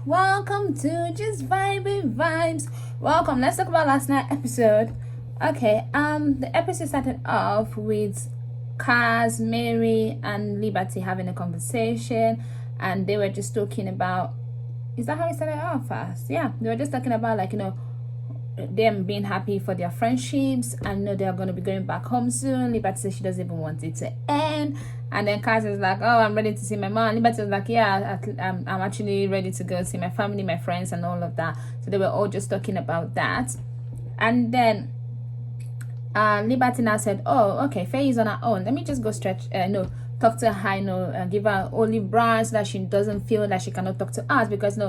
Welcome to Just Vibing Vibes. Welcome. Let's talk about last night's episode. Okay, the episode started off with Kaz, Mary, and Liberty having a conversation, and they were just talking about, is that how it started off first? Yeah, they were just talking about, like, them being happy for their friendships and they're going to be going back home soon. Liberty says she doesn't even want it to end, and then Kaz is like, oh, I'm ready to see my mom. Liberty was like, yeah, I'm actually ready to go see my family, my friends, and all of that. So they were all just talking about that. And then Liberty now said, oh, okay, Faye is on her own, let me just go talk to her, give her olive branch so that she doesn't feel that she cannot talk to us, because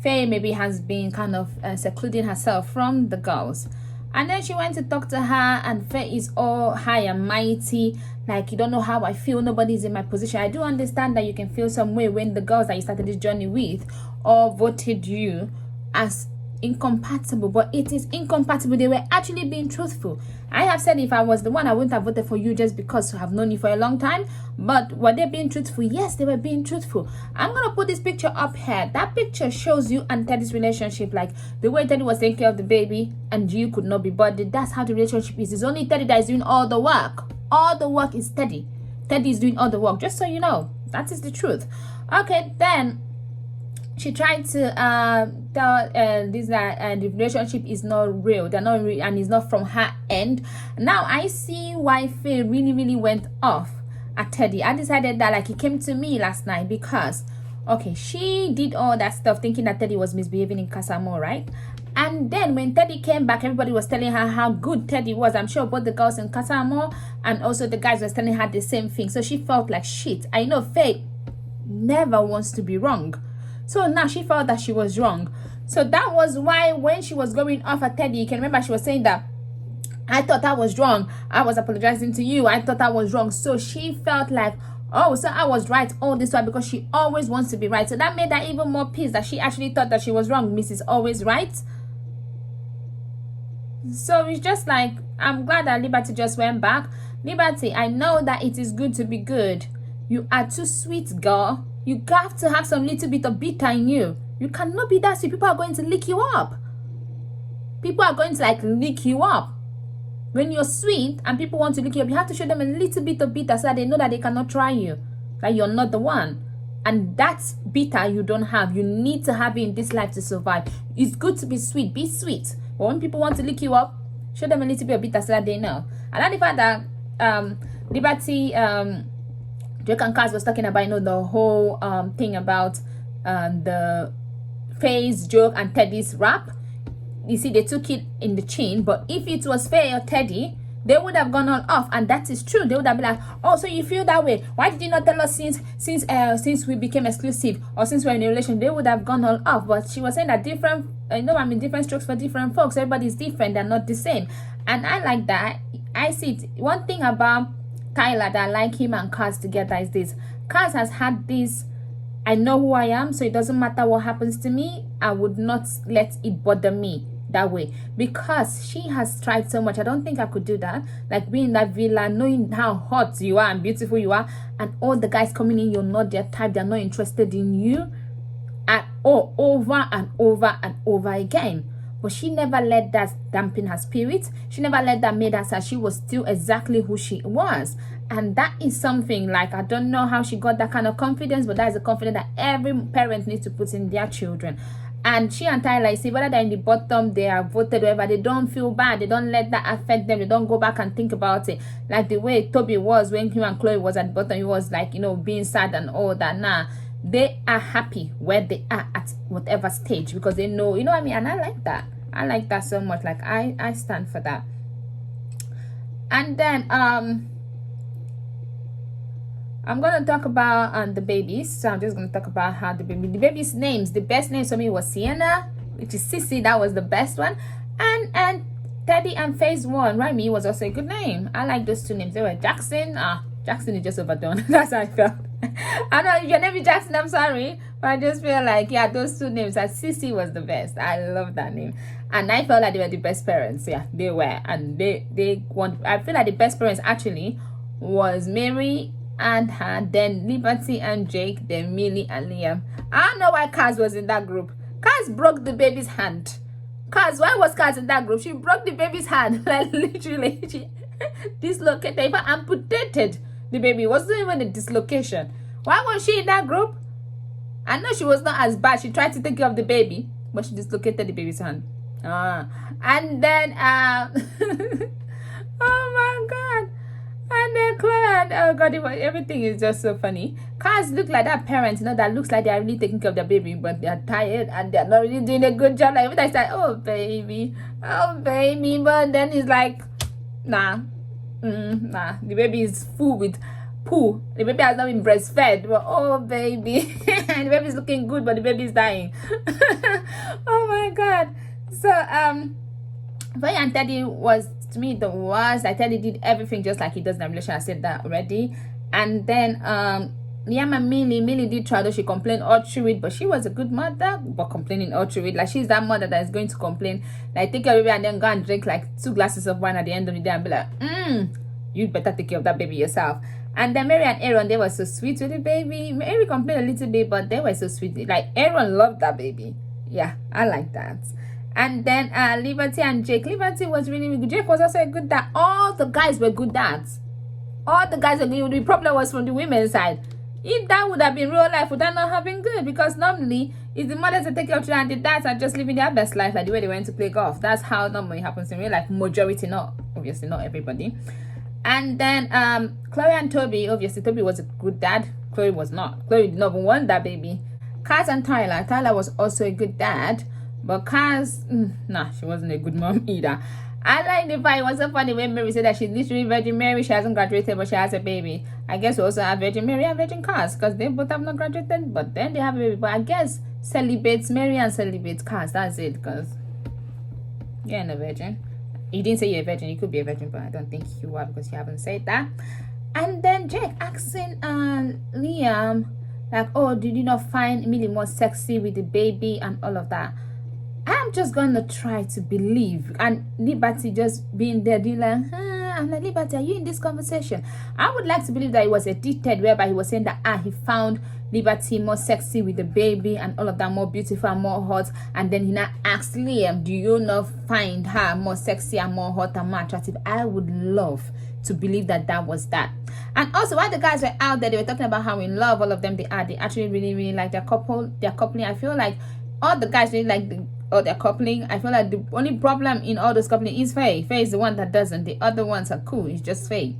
Faye maybe has been kind of secluding herself from the girls. And then she went to talk to her, and Faye is all high and mighty, like, you don't know how I feel, nobody's in my position. I do understand that you can feel some way when the girls that you started this journey with all voted you as incompatible, but it is incompatible. They were actually being truthful. I have said if I was the one, I wouldn't have voted for you just because I have known you for a long time. But were they being truthful? Yes, they were being truthful. I'm gonna put this picture up here. That picture shows you and Teddy's relationship, like the way Teddy was taking care of the baby and you could not be bothered. That's how the relationship is. It's only Teddy that is doing all the work. All the work is Teddy. Teddy is doing all the work, just so you know. That is the truth. Okay, then she tried to tell this that the relationship is not real. They're not real, and it's not from her end. Now I see why Faye really went off at Teddy. I decided that, like, he came to me last night because, okay, she did all that stuff thinking that Teddy was misbehaving in Casamo, right? And then when Teddy came back, everybody was telling her how good Teddy was. I'm sure both the girls in Casamo and also the guys was telling her the same thing. So she felt like shit. I know Faye never wants to be wrong. So now she felt that she was wrong. So that was why when she was going off at Teddy, you can remember she was saying that, I thought I was wrong. I was apologizing to you. I thought I was wrong. So she felt like, oh, so I was right all this while, because she always wants to be right. So that made her even more pissed that she actually thought that she was wrong. Mrs. Always Right. So it's just like, I'm glad that Liberty just went back. Liberty, I know that it is good to be good. You are too sweet, girl. You have to have some little bit of bitter in you. You cannot be that sweet. People are going to lick you up. People are going to, like, lick you up. When you're sweet and people want to lick you up, you have to show them a little bit of bitter so that they know that they cannot try you, that you're not the one. And that's bitter you don't have. You need to have it in this life to survive. It's good to be sweet. Be sweet. But when people want to lick you up, show them a little bit of bitter so that they know. And then the fact that Liberty, Drake and Kaz was talking about, the whole thing about the Faye's joke and Teddy's rap. You see, they took it in the chin, but if it was Faye or Teddy, they would have gone all off, and that is true. They would have been like, oh, so you feel that way? Why did you not tell us since we became exclusive, or since we're in a relation? They would have gone all off. But she was saying that different strokes for different folks. Everybody's different. They're not the same, and I like that. I see it. One thing about Tyler that I like him and Kaz together is this. Kaz has had this, I know who I am, so it doesn't matter what happens to me, I would not let it bother me that way, because she has tried so much. I don't think I could do that, like being in that villa, knowing how hot you are and beautiful you are, and all the guys coming in, you're not their type, they're not interested in you at all, over and over and over again. But she never let that dampen her spirit. She never let that make her say she was still exactly who she was. And that is something, like, I don't know how she got that kind of confidence, but that is a confidence that every parent needs to put in their children. And she and Tyler, you see, whether they're in the bottom, they are voted, whatever, they don't feel bad. They don't let that affect them. They don't go back and think about it. Like the way Toby was when him and Chloe was at the bottom, he was like, being sad and all that. Nah, they are happy where they are at whatever stage, because they know, what I mean? And I like that. I like that so much. Like, I stand for that. And then I'm gonna talk about the babies. So I'm just gonna talk about how the babies' names. The best name for me was Sienna, which is Sissy. That was the best one. And Teddy and Phase One, Remy, was also a good name. I like those two names. They were Jackson. Jackson is just overdone. That's how I felt. I know if your name is Jackson, I'm sorry, but I just feel like, yeah, those two names. Sissy was the best. I love that name, and I felt like they were the best parents. Yeah, they were, and they want. I feel like the best parents actually was Mary and her, then Liberty and Jake, then Millie and Liam. I don't know why Kaz was in that group. Kaz broke the baby's hand. Kaz, why was Kaz in that group? She broke the baby's hand. Like, literally, she dislocated, even amputated the baby. It wasn't even a dislocation. Why was she in that group? I know she was not as bad. She tried to take care of the baby, but she dislocated the baby's hand. And then, oh my God. And then Chloe and, oh God, everything is just so funny. Cars look like that parents, that looks like they're really taking care of their baby, but they're tired and they're not really doing a good job. Like, every time it's like, oh baby. But then it's like, nah. The baby is full with poo. The baby has not been breastfed, but oh baby. And the baby is looking good, but the baby is dying. Oh my God. So FAYE and Teddy was, to me, the worst. Like, Teddy did everything just like he does in the relationship. I said that already. And then Liam and Millie did try, though she complained all through it, but she was a good mother, but complaining all through it. Like, she's that mother that is going to complain, like, take care of baby and then go and drink like 2 glasses of wine at the end of the day and be like, you better take care of that baby yourself. And then Mary and Aaron, they were so sweet with the baby. Mary complained a little bit, but they were so sweet. Like, Aaron loved that baby. Yeah, I like that. And then Liberty and Jake. Liberty was really, really good. Jake was also a good dad. All the guys were good dads. All the guys were good. The problem was from the women's side. If that would have been real life, would that not have been good? Because normally, it's the mothers that take care of children and the dads are just living their best life, like the way they went to play golf. That's how normally happens in real life. Majority, not obviously not everybody. And then Chloe and Toby. Obviously, Toby was a good dad. Chloe was not. Chloe did not even want that baby. Kaz and Tyler. Tyler was also a good dad. But Kaz, nah, she wasn't a good mom either. I like the part. It was so funny when Mary said that she's literally Virgin Mary. She hasn't graduated, but she has a baby. I guess we also have Virgin Mary and Virgin Kaz, because they both have not graduated, but then they have a baby. But I guess celibates Mary and celibates Kaz. That's it, because you're a virgin. You didn't say you're a virgin. You could be a virgin, but I don't think you are, because you haven't said that. And then Jake asking Liam, like, oh, did you not find Millie more sexy with the baby and all of that? I'm just gonna try to believe, and Liberty just being there doing like, I'm like, Liberty, are you in this conversation? I would like to believe that it was edited, whereby he was saying that he found Liberty more sexy with the baby and all of that, more beautiful and more hot, and then he now asked Liam, do you not find her more sexy and more hot and more attractive? I would love to believe that that was that. And also, while the guys were out there, they were talking about how in love all of them they are. They actually really, really like their coupling. I feel like all the guys really like their coupling. I feel like the only problem in all those coupling is FAYE. FAYE is the one that doesn't. The other ones are cool. It's just FAYE.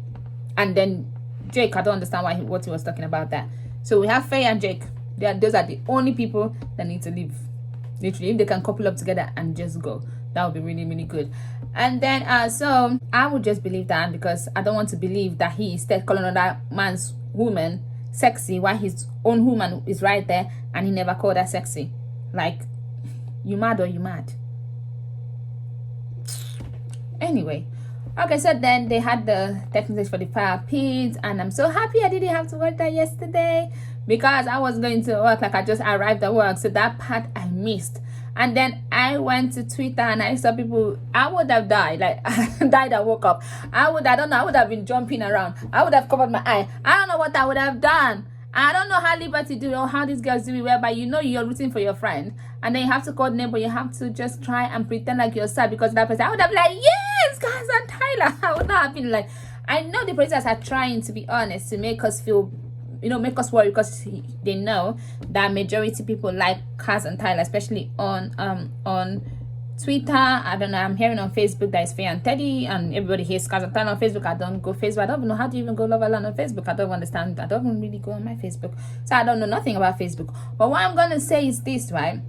And then Jake, I don't understand what he was talking about that. So we have FAYE and Jake. Those are the only people that need to leave. Literally, if they can couple up together and just go, that would be really, really good. And then so I would just believe that, because I don't want to believe that he instead calling another man's woman sexy while his own woman is right there and he never called her sexy. Like, you mad or you mad? Anyway, okay, so then they had the techniques for the fire pits, and I'm so happy I didn't have to work that yesterday, because I was going to work, like I just arrived at work, so that part I missed. And then I went to Twitter and I saw people. I would have died, like died and woke up. I would have been jumping around. I would have covered my eye. I don't know what I would have done. I don't know how Liberty do or how these girls do it, whereby you're rooting for your friend and then you have to coordinate, but you have to just try and pretend like you're sad because of that person. I would have been like, yes, guys, and Tyler. I would not have been like, I know the producers are trying, to be honest, to make us feel, make us worry, because they know that majority people like Kaz and Tyler, especially on Twitter. I don't know, I'm hearing on Facebook that it's FAYE and Teddy, and everybody hates Kaz and Tyler on Facebook. I don't go Facebook. I don't even know how to even go Love Island on Facebook. I don't understand. I don't even really go on my Facebook, so I don't know nothing about Facebook. But what I'm gonna say is this, right?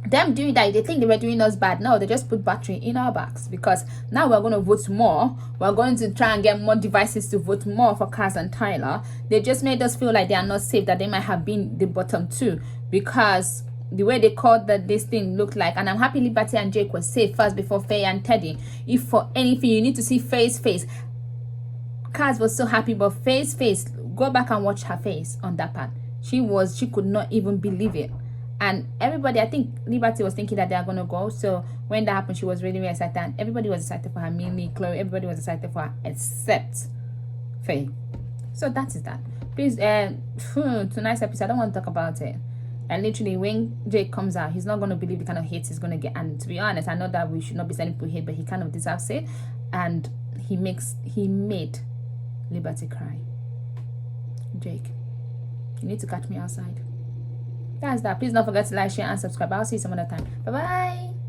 Them doing that, they think they were doing us bad. No, they just put battery in our backs, because now we're going to vote more. We're going to try and get more devices to vote more for Kaz and Tyler. They just made us feel like they are not safe, that they might have been the bottom two, because the way they called that this thing looked like. And I'm happy Liberty and Jake were safe first before FAYE and Teddy. If for anything you need to see FAYE's face, Kaz was so happy, but FAYE's face, go back and watch her face on that part. She could not even believe it. And everybody, I think Liberty was thinking that they are going to go. So when that happened, she was really, really excited. And everybody was excited for her. Mimi, Chloe, everybody was excited for her, except FAYE. So that is that. Please, tonight's episode, I don't want to talk about it. And literally, when Jake comes out, he's not going to believe the kind of hate he's going to get. And to be honest, I know that we should not be sending people hate, but he kind of deserves it. And he made Liberty cry. Jake, you need to catch me outside. That's that. Please don't forget to like, share, and subscribe. I'll see you some other time. Bye bye.